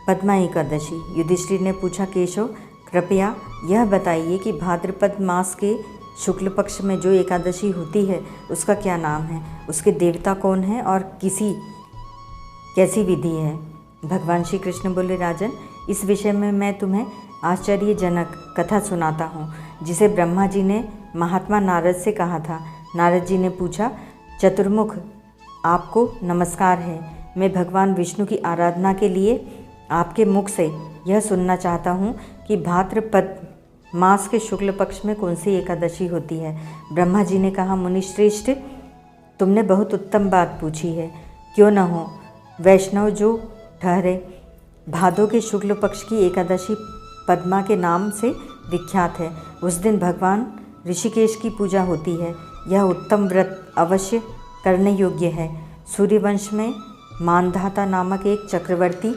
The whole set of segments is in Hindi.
पद्मा एकादशी। युधिष्ठिर ने पूछा, केशव कृपया यह बताइए कि भाद्रपद मास के शुक्ल पक्ष में जो एकादशी होती है उसका क्या नाम है, उसके देवता कौन है और कैसी विधि है। भगवान श्री कृष्ण बोले, राजन, इस विषय में मैं तुम्हें आश्चर्यजनक कथा सुनाता हूँ, जिसे ब्रह्मा जी ने महात्मा नारद से कहा था। नारद जी ने पूछा, चतुर्मुख, आपको नमस्कार है। मैं भगवान विष्णु की आराधना के लिए आपके मुख से यह सुनना चाहता हूँ कि भाद्रपद मास के शुक्ल पक्ष में कौन सी एकादशी होती है। ब्रह्मा जी ने कहा, मुनिश्रेष्ठ, तुमने बहुत उत्तम बात पूछी है। क्यों न हो, वैष्णव जो ठहरे। भादों के शुक्ल पक्ष की एकादशी पद्मा के नाम से विख्यात है। उस दिन भगवान ऋषिकेश की पूजा होती है। यह उत्तम व्रत अवश्य करने योग्य है। सूर्यवंश में मानधाता नामक एक चक्रवर्ती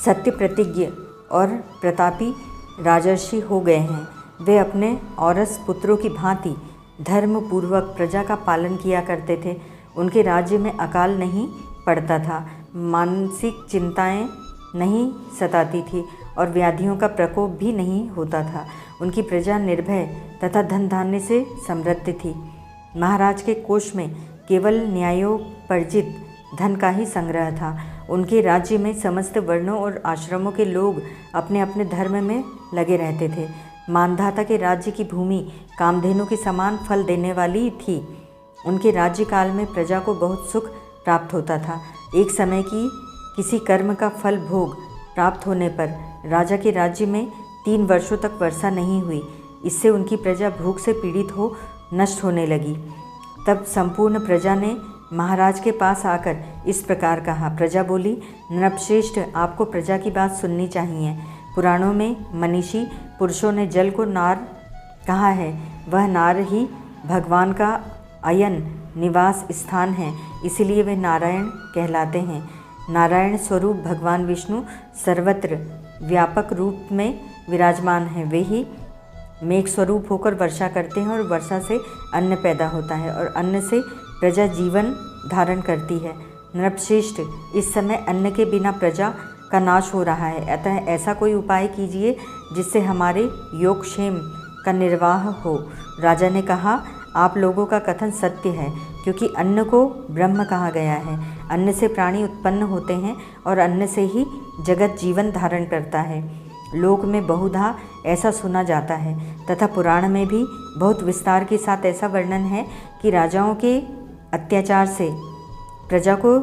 सत्य प्रतिज्ञ और प्रतापी राजर्षि हो गए हैं। वे अपने औरस पुत्रों की भांति धर्मपूर्वक प्रजा का पालन किया करते थे। उनके राज्य में अकाल नहीं पड़ता था, मानसिक चिंताएं नहीं सताती थी और व्याधियों का प्रकोप भी नहीं होता था। उनकी प्रजा निर्भय तथा धन धान्य से समृद्ध थी। महाराज के कोष में केवल न्यायोपर्जित धन का ही संग्रह था। उनके राज्य में समस्त वर्णों और आश्रमों के लोग अपने अपने धर्म में लगे रहते थे। मानधाता के राज्य की भूमि कामधेनु के समान फल देने वाली थी। उनके राज्य काल में प्रजा को बहुत सुख प्राप्त होता था। एक समय की किसी कर्म का फल भोग प्राप्त होने पर राजा के राज्य में 3 वर्षों तक वर्षा नहीं हुई। इससे उनकी प्रजा भूख से पीड़ित हो नष्ट होने लगी। तब संपूर्ण प्रजा ने महाराज के पास आकर इस प्रकार कहा। प्रजा बोली, नृपश्रेष्ठ, आपको प्रजा की बात सुननी चाहिए। पुराणों में मनीषी पुरुषों ने जल को नार कहा है। वह नार ही भगवान का अयन निवास स्थान है, इसलिए वे नारायण कहलाते हैं। नारायण स्वरूप भगवान विष्णु सर्वत्र व्यापक रूप में विराजमान हैं। वे ही मेघ स्वरूप होकर वर्षा करते हैं और वर्षा से अन्न पैदा होता है और अन्न से प्रजा जीवन धारण करती है। नृपश्रेष्ठ, इस समय अन्न के बिना प्रजा का नाश हो रहा है, अतः ऐसा कोई उपाय कीजिए जिससे हमारे योगक्षेम का निर्वाह हो। राजा ने कहा, आप लोगों का कथन सत्य है, क्योंकि अन्न को ब्रह्म कहा गया है। अन्न से प्राणी उत्पन्न होते हैं और अन्न से ही जगत जीवन धारण करता है। लोक में बहुधा ऐसा सुना जाता है तथा पुराण में भी बहुत विस्तार के साथ ऐसा वर्णन है कि राजाओं के अत्याचार से प्रजा को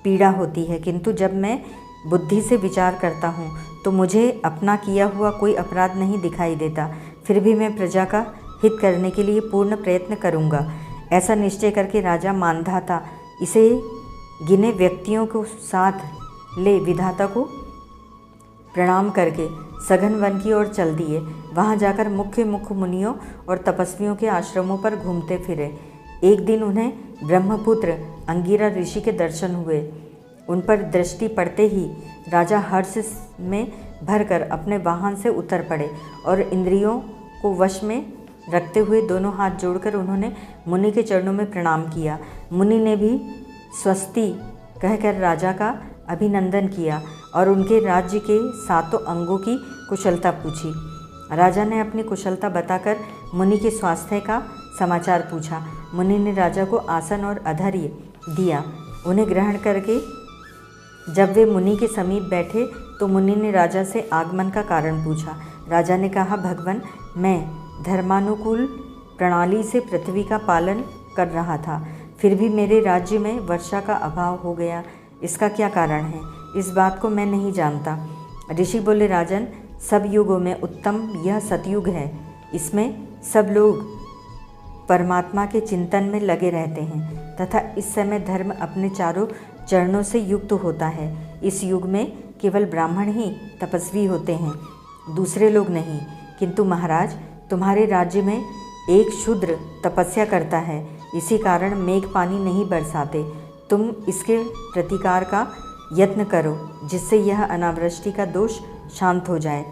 पीड़ा होती है, किंतु जब मैं बुद्धि से विचार करता हूँ तो मुझे अपना किया हुआ कोई अपराध नहीं दिखाई देता। फिर भी मैं प्रजा का हित करने के लिए पूर्ण प्रयत्न करूँगा। ऐसा निश्चय करके राजा मानधाता इसे गिने व्यक्तियों को साथ ले विधाता को प्रणाम करके सघन वन की ओर चल दिए। वहाँ जाकर मुख्य मुनियों और तपस्वियों के आश्रमों पर घूमते फिरे। एक दिन उन्हें ब्रह्मपुत्र अंगिरा ऋषि के दर्शन हुए। उन पर दृष्टि पड़ते ही राजा हर्ष में भरकर अपने वाहन से उतर पड़े और इंद्रियों को वश में रखते हुए दोनों हाथ जोड़कर उन्होंने मुनि के चरणों में प्रणाम किया। मुनि ने भी स्वस्ति कहकर राजा का अभिनंदन किया और उनके राज्य के 7 अंगों की कुशलता पूछी। राजा ने अपनी कुशलता बताकर मुनि के स्वास्थ्य का समाचार पूछा। मुनि ने राजा को आसन और अधर्य दिया। उन्हें ग्रहण करके जब वे मुनि के समीप बैठे तो मुनि ने राजा से आगमन का कारण पूछा। राजा ने कहा, भगवन, मैं धर्मानुकूल प्रणाली से पृथ्वी का पालन कर रहा था, फिर भी मेरे राज्य में वर्षा का अभाव हो गया। इसका क्या कारण है? इस बात को मैं नहीं जानता। ऋषि बोले, राजन, सब युगों में उत्तम यह सतयुग है। इसमें सब लोग परमात्मा के चिंतन में लगे रहते हैं तथा इस समय धर्म अपने चारों चरणों से युक्त होता है। इस युग में केवल ब्राह्मण ही तपस्वी होते हैं, दूसरे लोग नहीं। किंतु महाराज, तुम्हारे राज्य में एक शूद्र तपस्या करता है, इसी कारण मेघ पानी नहीं बरसाते। तुम इसके प्रतिकार का यत्न करो, जिससे यह अनावृष्टि का दोष शांत हो जाए।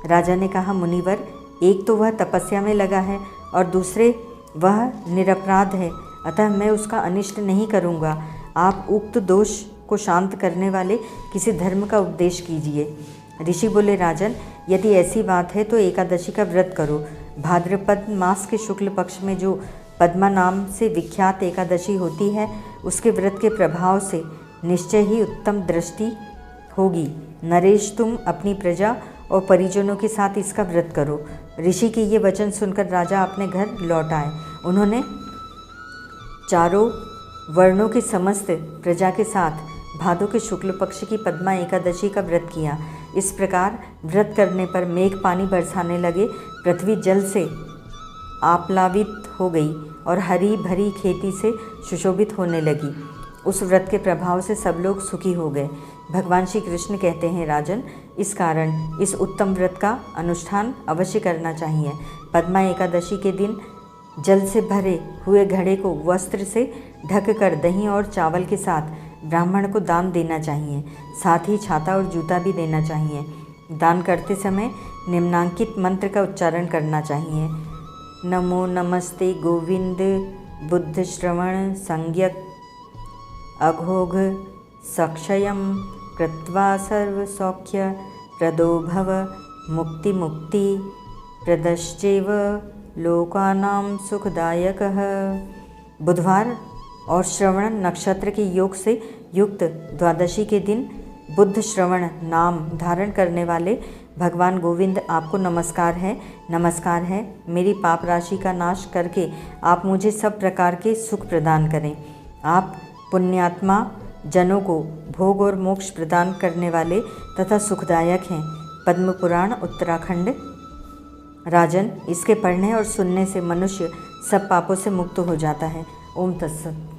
राजा ने कहा, मुनिवर, एक तो वह तपस्या में लगा है और दूसरे वह निरपराध है, अतः मैं उसका अनिष्ट नहीं करूँगा। आप उक्त दोष को शांत करने वाले किसी धर्म का उपदेश कीजिए। ऋषि बोले, राजन, यदि ऐसी बात है तो एकादशी का व्रत करो। भाद्रपद मास के शुक्ल पक्ष में जो पद्मा नाम से विख्यात एकादशी होती है, उसके व्रत के प्रभाव से निश्चय ही उत्तम दृष्टि होगी। नरेश, तुम अपनी प्रजा और परिजनों के साथ इसका व्रत करो। ऋषि के ये वचन सुनकर राजा अपने घर लौट आए। उन्होंने चारों वर्णों की समस्त प्रजा के साथ भादों के शुक्ल पक्ष की पद्मा एकादशी का व्रत किया। इस प्रकार व्रत करने पर मेघ पानी बरसाने लगे, पृथ्वी जल से आप्लावित हो गई और हरी भरी खेती से सुशोभित होने लगी। उस व्रत के प्रभाव से सब लोग सुखी हो गए। भगवान श्री कृष्ण कहते हैं, राजन, इस कारण इस उत्तम व्रत का अनुष्ठान अवश्य करना चाहिए। पद्मा एकादशी के दिन जल से भरे हुए घड़े को वस्त्र से ढककर दही और चावल के साथ ब्राह्मण को दान देना चाहिए। साथ ही छाता और जूता भी देना चाहिए। दान करते समय निम्नांकित मंत्र का उच्चारण करना चाहिए। नमो नमस्ते गोविंद बुद्ध श्रवण संज्ञक अघोघ सक्षयं कृत्वा सर्व सौख्य प्रदो भव मुक्ति मुक्ति प्रदश्चैव लोकानां सुखदायकः। बुधवार और श्रवण नक्षत्र के योग से युक्त द्वादशी के दिन बुद्ध श्रवण नाम धारण करने वाले भगवान गोविंद आपको नमस्कार है। मेरी पाप राशि का नाश करके आप मुझे सब प्रकार के सुख प्रदान करें। आप पुण्यात्मा जनों को भोग और मोक्ष प्रदान करने वाले तथा सुखदायक हैं। पद्म पुराण उत्तराखंड। राजन, इसके पढ़ने और सुनने से मनुष्य सब पापों से मुक्त हो जाता है। ओम तत्सत।